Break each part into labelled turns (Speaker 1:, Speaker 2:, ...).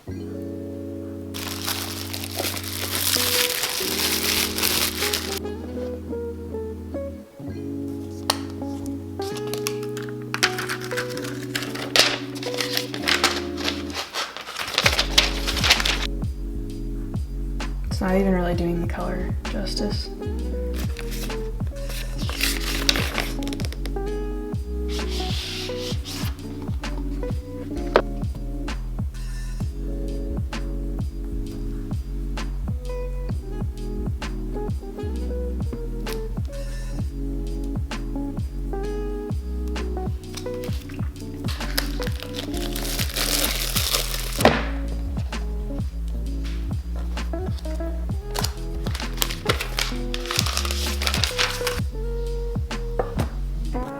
Speaker 1: It's not even really doing the color justice.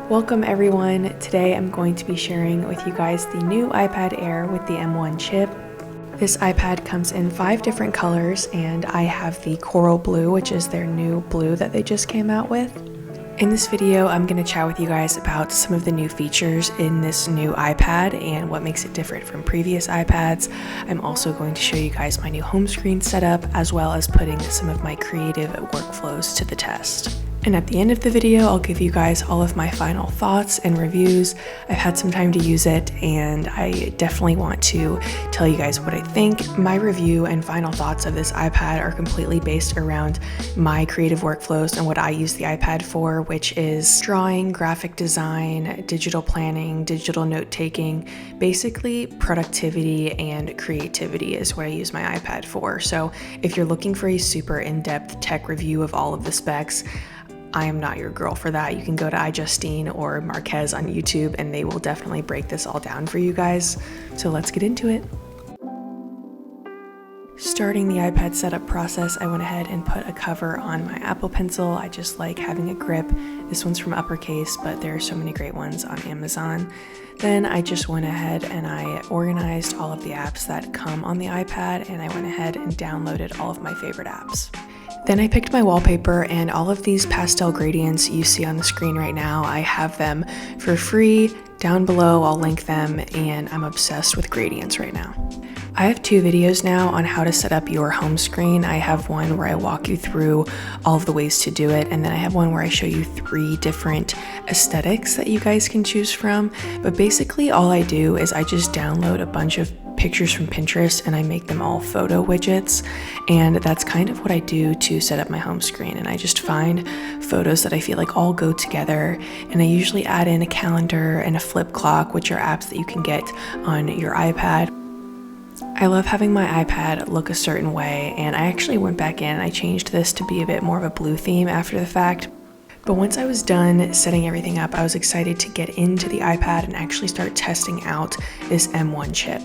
Speaker 1: Welcome everyone. Today I'm going to be sharing with you guys the new iPad Air with the M1 chip. This iPad comes in 5 different colors, and I have the coral blue, which is their new blue that they just came out with. In this video, I'm going to chat with you guys about some of the new features in this new iPad and what makes it different from previous iPads. I'm also going to show you guys my new home screen setup, as well as putting some of my creative workflows to the test. And at the end of the video, I'll give you guys all of my final thoughts and reviews. I've had some time to use it, and I definitely want to tell you guys what I think. My review and final thoughts of this iPad are completely based around my creative workflows and what I use the iPad for, which is drawing, graphic design, digital planning, digital note-taking. Basically, productivity and creativity is what I use my iPad for. So if you're looking for a super in-depth tech review of all of the specs, I am not your girl for that. You can go to iJustine or Marquez on YouTube, and they will definitely break this all down for you guys. So let's get into it. Starting the iPad setup process, I went ahead and put a cover on my Apple Pencil. I just like having a grip. This one's from Uppercase, but there are so many great ones on Amazon. Then I just went ahead and I organized all of the apps that come on the iPad, and I went ahead and downloaded all of my favorite apps. Then I picked my wallpaper, and all of these pastel gradients you see on the screen right now, I have them for free. Down below, I'll link them, and I'm obsessed with gradients right now. I have 2 videos now on how to set up your home screen. I have one where I walk you through all of the ways to do it, and then I have one where I show you 3 different aesthetics that you guys can choose from. But basically all I do is I just download a bunch of pictures from Pinterest and I make them all photo widgets, and that's kind of what I do to set up my home screen. And I just find photos that I feel like all go together, and I usually add in a calendar and a flip clock, which are apps that you can get on your iPad. I love having my iPad look a certain way, and I actually went back in and I changed this to be a bit more of a blue theme after the fact. But once I was done setting everything up, I was excited to get into the iPad and actually start testing out this M1 chip.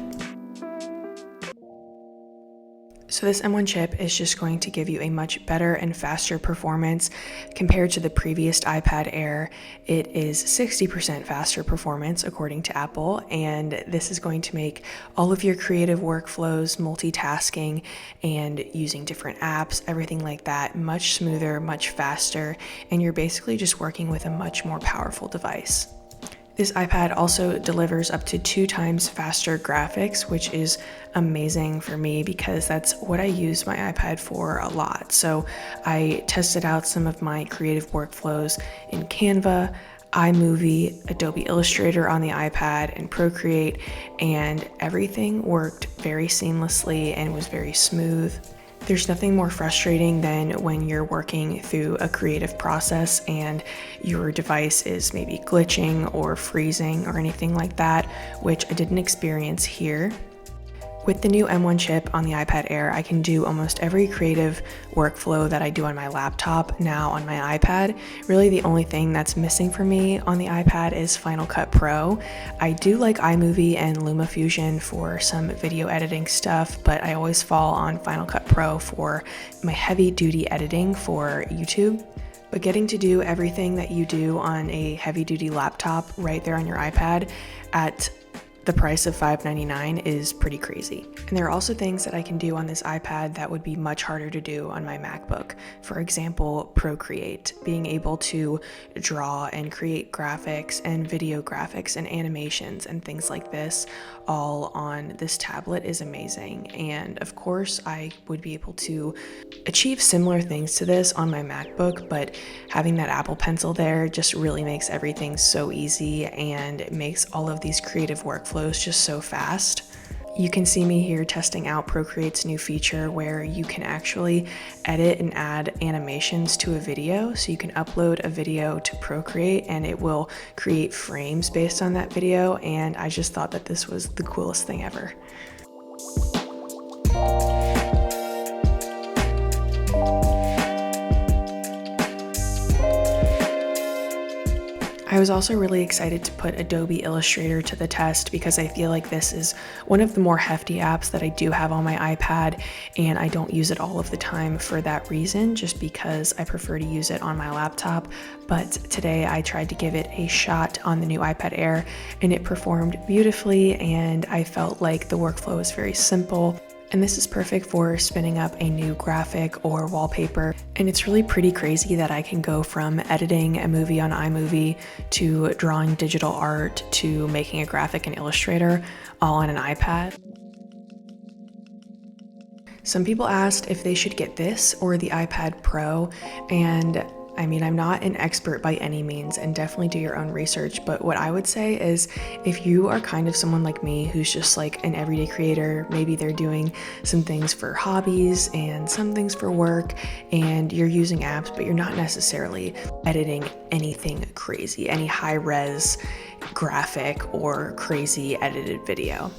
Speaker 1: So this M1 chip is just going to give you a much better and faster performance compared to the previous iPad Air. It is 60% faster performance according to Apple, and this is going to make all of your creative workflows, multitasking, and using different apps, everything like that, much smoother, much faster, and you're basically just working with a much more powerful device. This iPad also delivers up to 2 times faster graphics, which is amazing for me because that's what I use my iPad for a lot. So I tested out some of my creative workflows in Canva, iMovie, Adobe Illustrator on the iPad, and Procreate, and everything worked very seamlessly and was very smooth. There's nothing more frustrating than when you're working through a creative process and your device is maybe glitching or freezing or anything like that, which I didn't experience here. With the new M1 chip on the iPad Air, I can do almost every creative workflow that I do on my laptop now on my iPad. Really, the only thing that's missing for me on the iPad is Final Cut Pro. I do like iMovie and LumaFusion for some video editing stuff, but I always fall on Final Cut Pro for my heavy-duty editing for YouTube. But getting to do everything that you do on a heavy-duty laptop right there on your iPad at the price of $5.99 is pretty crazy. And there are also things that I can do on this iPad that would be much harder to do on my MacBook. For example, Procreate, being able to draw and create graphics and video graphics and animations and things like this all on this tablet is amazing. And of course, I would be able to achieve similar things to this on my MacBook, but having that Apple Pencil there just really makes everything so easy, and it makes all of these creative workflows just so fast. You can see me here testing out Procreate's new feature where you can actually edit and add animations to a video. So you can upload a video to Procreate and it will create frames based on that video, and I just thought that this was the coolest thing ever. I was also really excited to put Adobe Illustrator to the test because I feel like this is one of the more hefty apps that I do have on my iPad, and I don't use it all of the time for that reason, just because I prefer to use it on my laptop. But today I tried to give it a shot on the new iPad Air and it performed beautifully, and I felt like the workflow was very simple. And this is perfect for spinning up a new graphic or wallpaper. And it's really pretty crazy that I can go from editing a movie on iMovie to drawing digital art to making a graphic in Illustrator all on an iPad. Some people asked if they should get this or the iPad Pro, and I mean, I'm not an expert by any means, and definitely do your own research, but what I would say is if you are kind of someone like me who's just like an everyday creator, maybe they're doing some things for hobbies and some things for work, and you're using apps, but you're not necessarily editing anything crazy, any high-res graphic or crazy edited video,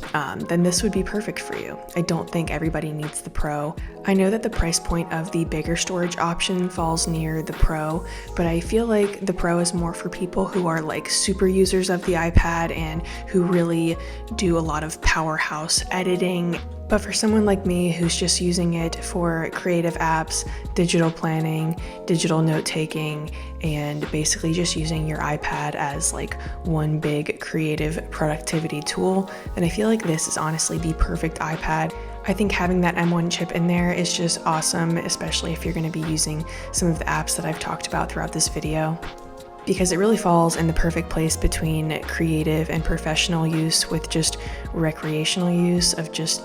Speaker 1: then this would be perfect for you. I don't think everybody needs the Pro. I know that the price point of the bigger storage option falls near the Pro, but I feel like the Pro is more for people who are like super users of the iPad and who really do a lot of powerhouse editing. But for someone like me who's just using it for creative apps, digital planning, digital note-taking, and basically just using your iPad as like one big creative productivity tool, then I feel like this is honestly the perfect iPad. I think having that M1 chip in there is just awesome, especially if you're going to be using some of the apps that I've talked about throughout this video, because it really falls in the perfect place between creative and professional use with just recreational use of just,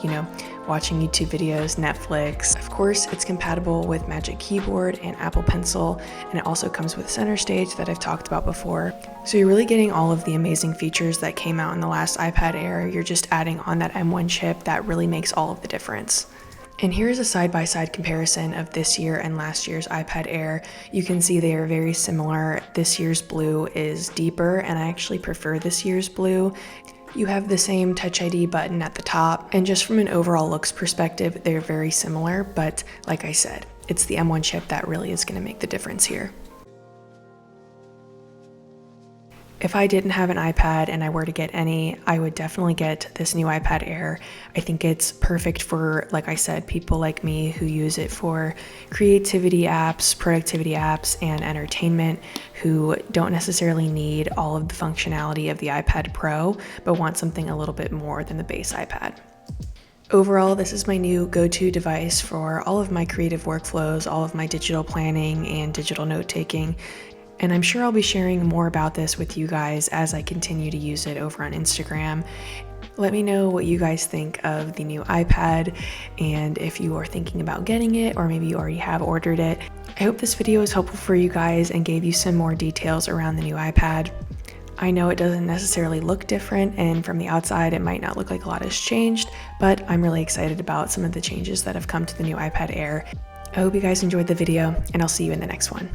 Speaker 1: watching YouTube videos, Netflix. Of course, it's compatible with Magic Keyboard and Apple Pencil, and it also comes with Center Stage that I've talked about before. So you're really getting all of the amazing features that came out in the last iPad Air. You're just adding on that M1 chip that really makes all of the difference. And here's a side-by-side comparison of this year and last year's iPad Air. You can see they are very similar. This year's blue is deeper, and I actually prefer this year's blue. You have the same Touch ID button at the top, and just from an overall looks perspective, they're very similar, but like I said, it's the M1 chip that really is going to make the difference here. If I didn't have an iPad and I were to get any, I would definitely get this new iPad Air. I think it's perfect for, like I said, people like me who use it for creativity apps, productivity apps, and entertainment, who don't necessarily need all of the functionality of the iPad Pro, but want something a little bit more than the base iPad. Overall, this is my new go-to device for all of my creative workflows, all of my digital planning and digital note-taking. And I'm sure I'll be sharing more about this with you guys as I continue to use it over on Instagram. Let me know what you guys think of the new iPad, and if you are thinking about getting it, or maybe you already have ordered it. I hope this video was helpful for you guys and gave you some more details around the new iPad. I know it doesn't necessarily look different, and from the outside it might not look like a lot has changed, but I'm really excited about some of the changes that have come to the new iPad Air. I hope you guys enjoyed the video, and I'll see you in the next one.